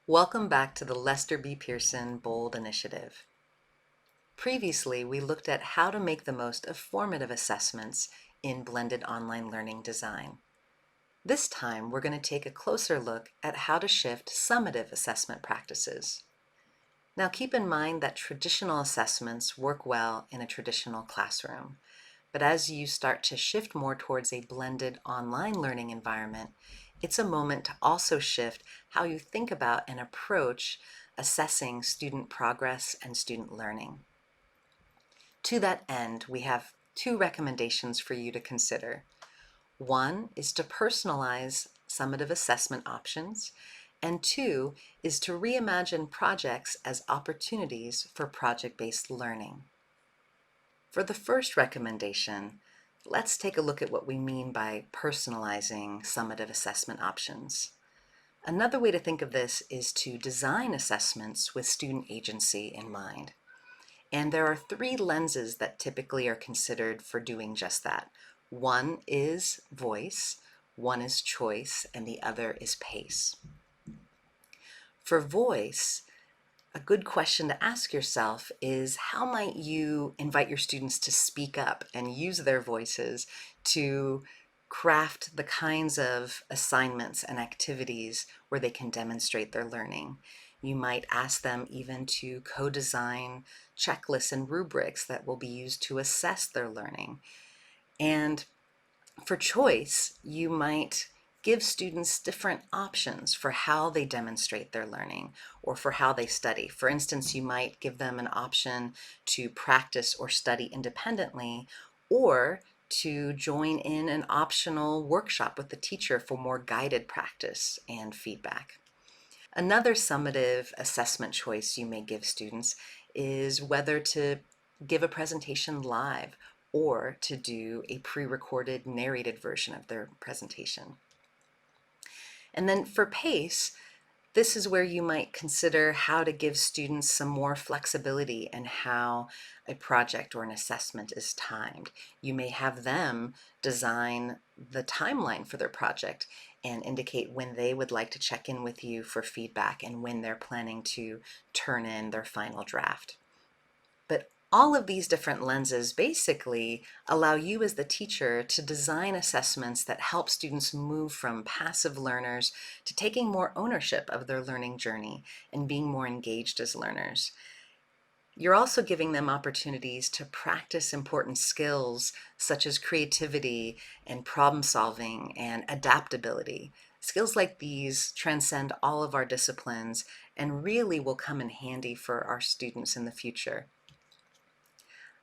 Welcome back to the Lester B. Pearson Bold Initiative. Previously, we looked at how to make the most of formative assessments in blended online learning design. This time, we're going to take a closer look at how to shift summative assessment practices. Now, keep in mind that traditional assessments work well in a traditional classroom, but as you start to shift more towards a blended online learning environment, it's a moment to also shift how you think about and approach assessing student progress and student learning. To that end, we have two recommendations for you to consider. One is to personalize summative assessment options, and two is to reimagine projects as opportunities for project-based learning. For the first recommendation, let's take a look at what we mean by personalizing summative assessment options. Another way to think of this is to design assessments with student agency in mind. And there are three lenses that typically are considered for doing just that. One is voice, one is choice, and the other is pace. For voice, a good question to ask yourself is how might you invite your students to speak up and use their voices to craft the kinds of assignments and activities where they can demonstrate their learning. You might ask them even to co-design checklists and rubrics that will be used to assess their learning. And for choice, you might give students different options for how they demonstrate their learning or for how they study. For instance, you might give them an option to practice or study independently, or to join in an optional workshop with the teacher for more guided practice and feedback. Another summative assessment choice you may give students is whether to give a presentation live or to do a pre-recorded narrated version of their presentation. And then for pace, this is where you might consider how to give students some more flexibility in how a project or an assessment is timed. You may have them design the timeline for their project and indicate when they would like to check in with you for feedback and when they're planning to turn in their final draft. But all of these different lenses basically allow you as the teacher to design assessments that help students move from passive learners to taking more ownership of their learning journey and being more engaged as learners. You're also giving them opportunities to practice important skills such as creativity and problem solving and adaptability. Skills like these transcend all of our disciplines and really will come in handy for our students in the future.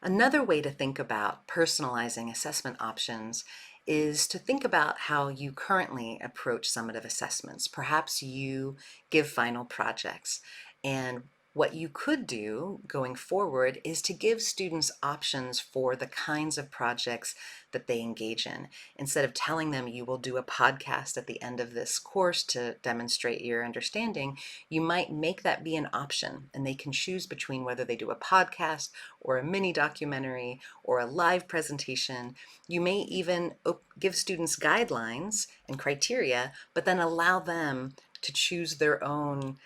Another way to think about personalizing assessment options is to think about how you currently approach summative assessments. Perhaps you give final projects, and what you could do going forward is to give students options for the kinds of projects that they engage in. Instead of telling them you will do a podcast at the end of this course to demonstrate your understanding, you might make that be an option, and they can choose between whether they do a podcast or a mini documentary or a live presentation. You may even give students guidelines and criteria, but then allow them to choose their own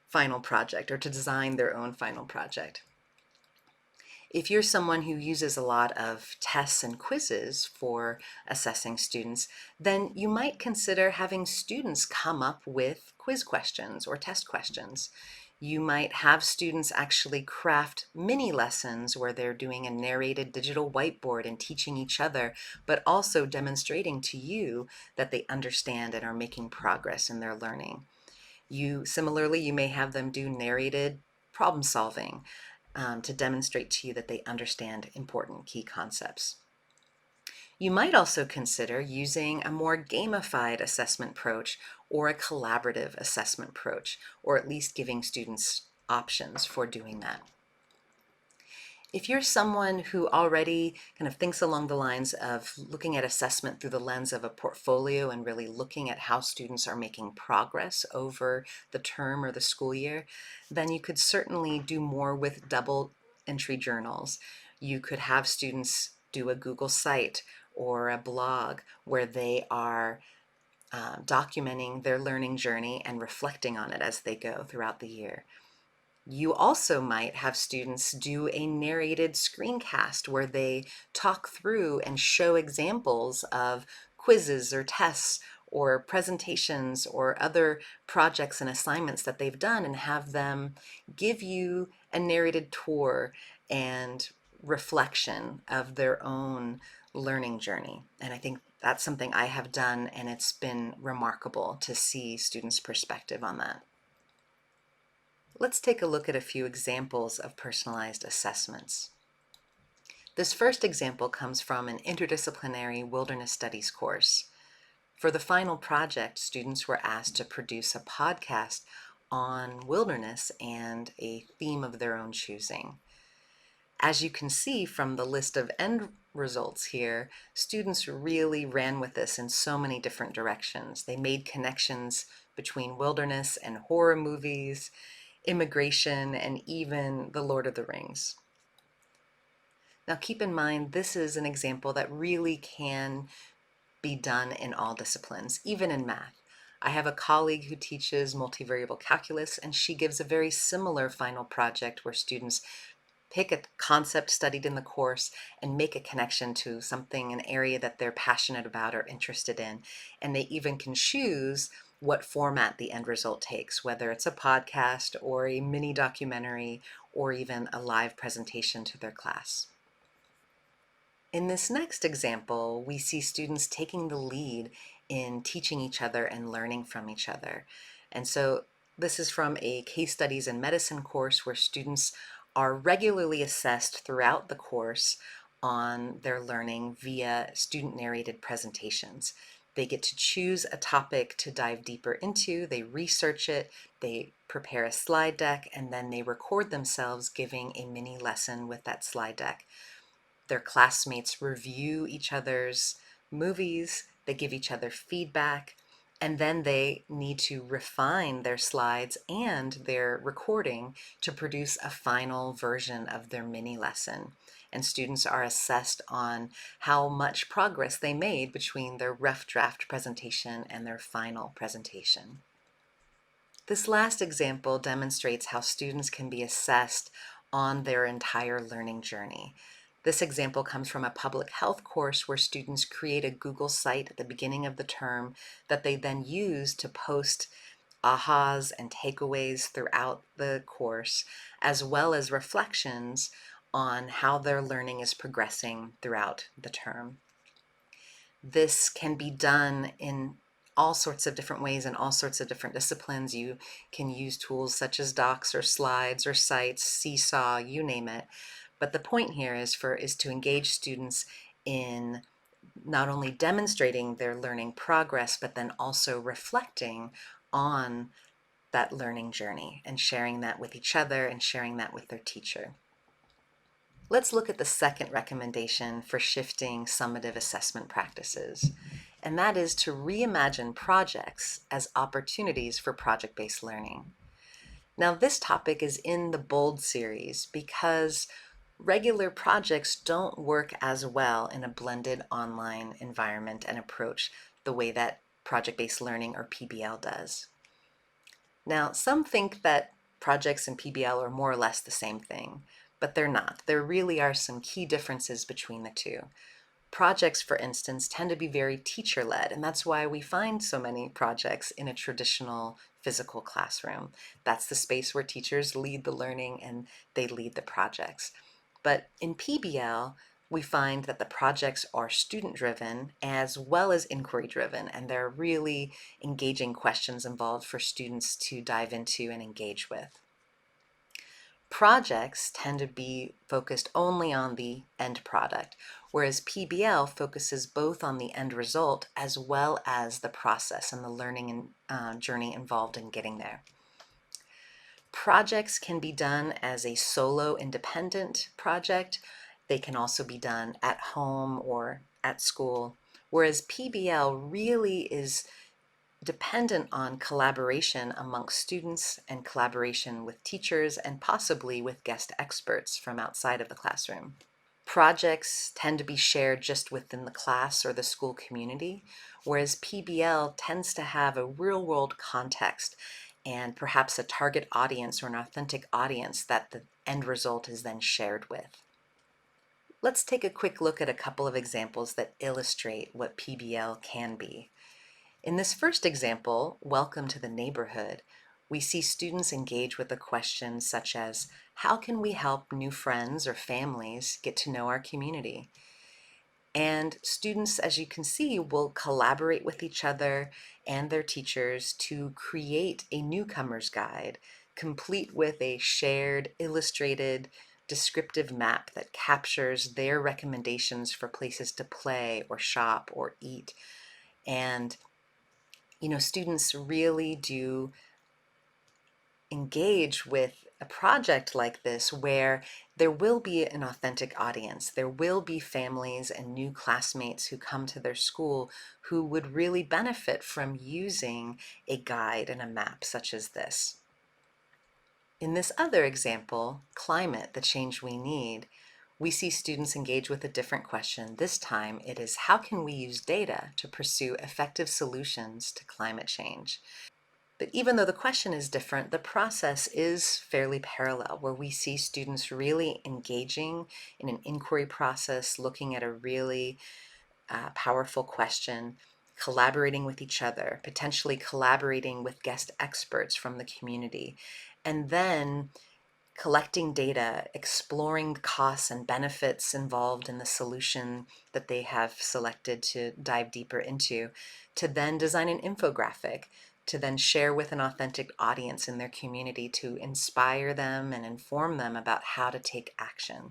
final project or to design their own final project. If you're someone who uses a lot of tests and quizzes for assessing students, then you might consider having students come up with quiz questions or test questions. You might have students actually craft mini lessons where they're doing a narrated digital whiteboard and teaching each other, but also demonstrating to you that they understand and are making progress in their learning. Similarly, you may have them do narrated problem solving to demonstrate to you that they understand important key concepts. You might also consider using a more gamified assessment approach or a collaborative assessment approach, or at least giving students options for doing that. If you're someone who already kind of thinks along the lines of looking at assessment through the lens of a portfolio and really looking at how students are making progress over the term or the school year, then you could certainly do more with double entry journals. You could have students do a Google site or a blog where they are documenting their learning journey and reflecting on it as they go throughout the year. You also might have students do a narrated screencast where they talk through and show examples of quizzes or tests or presentations or other projects and assignments that they've done, and have them give you a narrated tour and reflection of their own learning journey. And I think that's something I have done, and it's been remarkable to see students' perspective on that. Let's take a look at a few examples of personalized assessments. This first example comes from an interdisciplinary wilderness studies course. For the final project, students were asked to produce a podcast on wilderness and a theme of their own choosing. As you can see from the list of end results here, students really ran with this in so many different directions. They made connections between wilderness and horror movies, immigration, and even The Lord of the Rings. Now keep in mind, this is an example that really can be done in all disciplines, even in math. I have a colleague who teaches multivariable calculus, and she gives a very similar final project where students pick a concept studied in the course and make a connection to something, an area that they're passionate about or interested in. And they even can choose what format the end result takes, whether it's a podcast or a mini documentary or even a live presentation to their class. In this next example, we see students taking the lead in teaching each other and learning from each other. And so this is from a case studies in medicine course where students are regularly assessed throughout the course on their learning via student-narrated presentations. They get to choose a topic to dive deeper into, they research it, they prepare a slide deck, and then they record themselves giving a mini lesson with that slide deck. Their classmates review each other's movies, they give each other feedback, and then they need to refine their slides and their recording to produce a final version of their mini lesson. And students are assessed on how much progress they made between their rough draft presentation and their final presentation. This last example demonstrates how students can be assessed on their entire learning journey. This example comes from a public health course where students create a Google site at the beginning of the term that they then use to post ahas and takeaways throughout the course, as well as reflections on how their learning is progressing throughout the term. This can be done in all sorts of different ways in all sorts of different disciplines. You can use tools such as docs or slides or sites, Seesaw, you name it. But the point here is to engage students in not only demonstrating their learning progress, but then also reflecting on that learning journey and sharing that with each other and sharing that with their teacher. Let's look at the second recommendation for shifting summative assessment practices, and that is to reimagine projects as opportunities for project-based learning. Now, this topic is in the BOLD series because regular projects don't work as well in a blended online environment and approach the way that project-based learning or PBL does. Now, some think that projects and PBL are more or less the same thing, but they're not. There really are some key differences between the two. Projects, for instance, tend to be very teacher-led, and that's why we find so many projects in a traditional physical classroom. That's the space where teachers lead the learning and they lead the projects. But in PBL, we find that the projects are student-driven as well as inquiry-driven, and there are really engaging questions involved for students to dive into and engage with. Projects tend to be focused only on the end product, whereas PBL focuses both on the end result as well as the process and the learning and journey involved in getting there. Projects can be done as a solo independent project. They can also be done at home or at school, whereas PBL really is dependent on collaboration amongst students and collaboration with teachers and possibly with guest experts from outside of the classroom. Projects tend to be shared just within the class or the school community, whereas PBL tends to have a real-world context and perhaps a target audience or an authentic audience that the end result is then shared with. Let's take a quick look at a couple of examples that illustrate what PBL can be. In this first example, Welcome to the Neighborhood, we see students engage with a question such as, how can we help new friends or families get to know our community? And students, as you can see, will collaborate with each other and their teachers to create a newcomer's guide, complete with a shared, illustrated, descriptive map that captures their recommendations for places to play or shop or eat. And students really do engage with a project like this where there will be an authentic audience. There will be families and new classmates who come to their school who would really benefit from using a guide and a map such as this. In this other example, Climate, the Change We Need, we see students engage with a different question. This time it is, how can we use data to pursue effective solutions to climate change? But even though the question is different, the process is fairly parallel, where we see students really engaging in an inquiry process, looking at a really powerful question, collaborating with each other, potentially collaborating with guest experts from the community, and then collecting data, exploring the costs and benefits involved in the solution that they have selected to dive deeper into, to then design an infographic, to then share with an authentic audience in their community to inspire them and inform them about how to take action.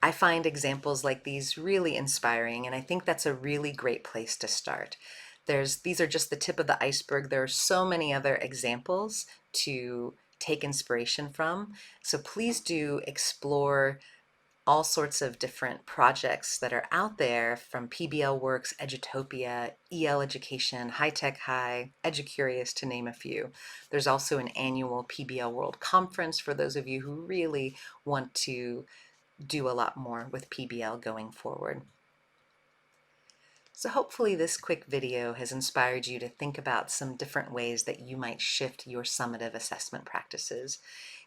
I find examples like these really inspiring, and I think that's a really great place to start. These are just the tip of the iceberg. There are so many other examples to take inspiration from. So please do explore all sorts of different projects that are out there, from PBL Works, Edutopia, EL Education, High Tech High, EduCurious, to name a few. There's also an annual PBL World Conference for those of you who really want to do a lot more with PBL going forward. So hopefully this quick video has inspired you to think about some different ways that you might shift your summative assessment practices.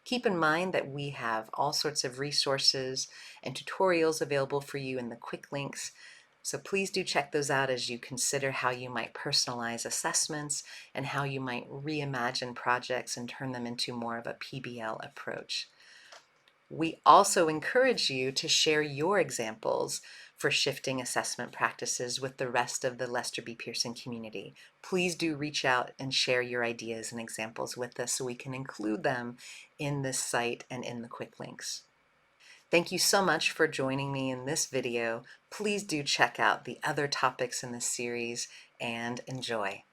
Keep in mind that we have all sorts of resources and tutorials available for you in the quick links. So please do check those out as you consider how you might personalize assessments and how you might reimagine projects and turn them into more of a PBL approach. We also encourage you to share your examples for shifting assessment practices with the rest of the Lester B. Pearson community. Please do reach out and share your ideas and examples with us so we can include them in this site and in the quick links. Thank you so much for joining me in this video. Please do check out the other topics in this series and enjoy.